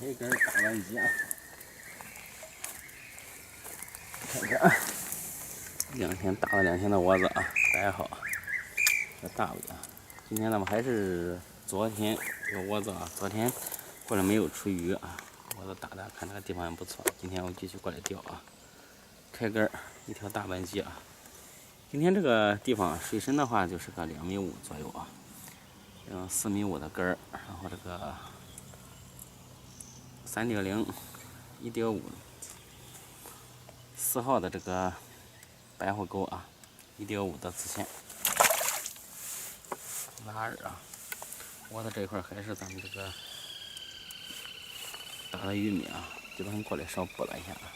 一根大板鸡啊，看看大了2天的窝子啊，摆好。这大尾啊，今天咱们还是昨天这个窝子啊，昨天过来没有出鱼啊，窝子打的，看这个地方也不错。今天我继续过来钓啊，开根一条大板鸡啊。今天这个地方水深的话就是个2.5米左右啊，用4.5米的根儿，然后这个3.0、1.5、4号的这个白虎钩啊，1.5的子线，拉饵啊。窝子这一块还是咱们这个打的玉米啊，基本上过来稍补了一下啊。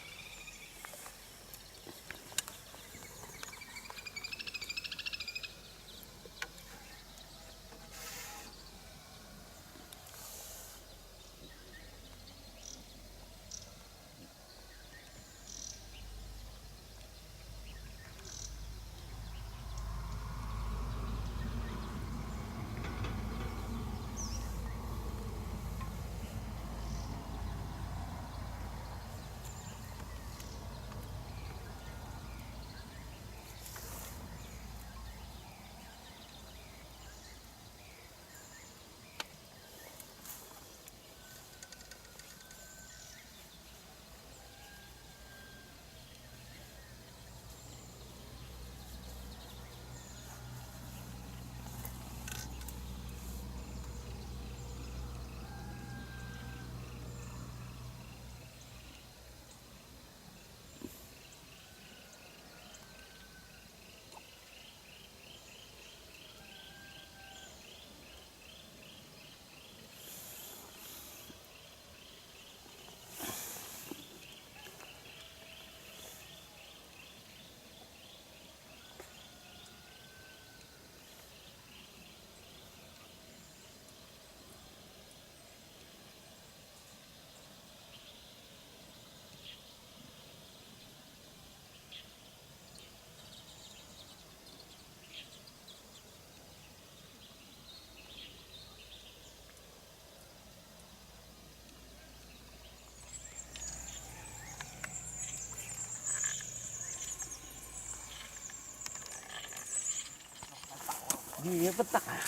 鱼也不大呀，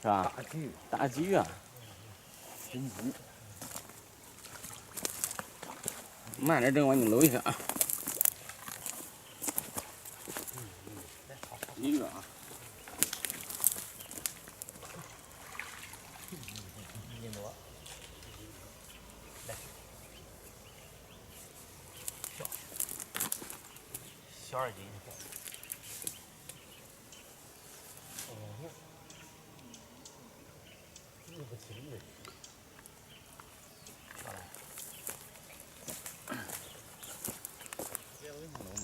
是吧？大鲫鱼啊，真鲫。慢点整，我给你搂一下啊。一个啊。小2斤。不轻的。过来。别往上搂嘛。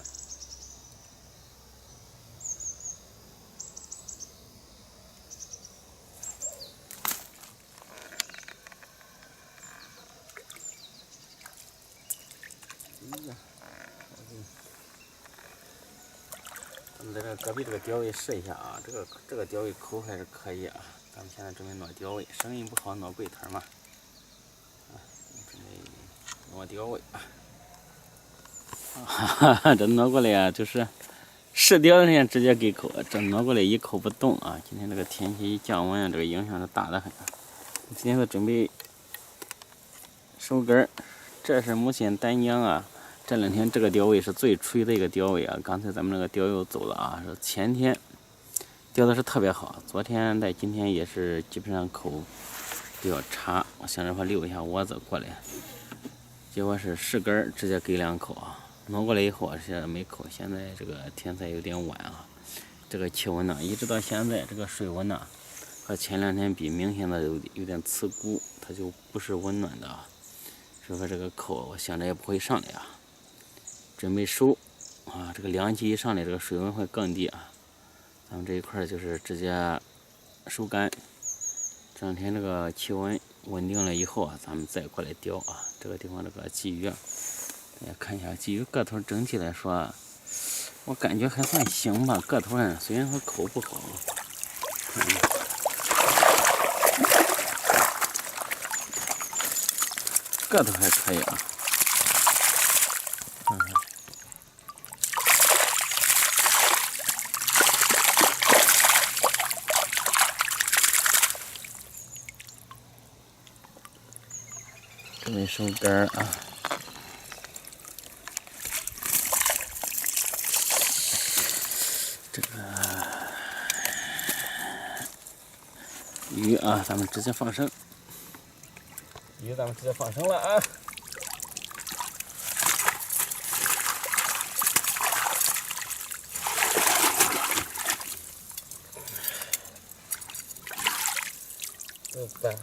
咱们在这隔壁这个钓位试一下啊，这个钓位口还是可以啊。咱们现在准备挪钓位，生意不好挪柜台嘛。啊，准备挪钓位啊。哈哈，这挪过来啊，就是试钓的人直接给口，这挪过来一口不动啊。今天这个天气一降温啊，这个影响是大得很。今天是准备收根儿，这是目前丹江啊。这2天这个钓位是最吹的一个钓位啊！刚才咱们那个钓友走了啊，是前天钓的是特别好，昨天在今天也是基本上口比较差。我想着说溜一下窝子过来，结果是试根直接给2口啊，挪过来以后是没口。现在这个天色有点晚啊，这个气温呢，一直到现在这个水温呢，和前2天比明显的有点刺骨，它就不是温暖的啊。所以说这个口我想着也不会上来啊。准备收啊，这个凉季一上来，这个水温会更低啊。咱们这一块就是直接收干。这2天这个气温稳定了以后啊，咱们再过来钓啊。这个地方这个鲫鱼啊，大家看一下，鲫鱼个头整体来说，我感觉还算行吧。个头呢，虽然说口不好，个头还可以啊。准备收竿儿啊！这个鱼啊，咱们直接放生。鱼咱们直接放生了啊！对吧？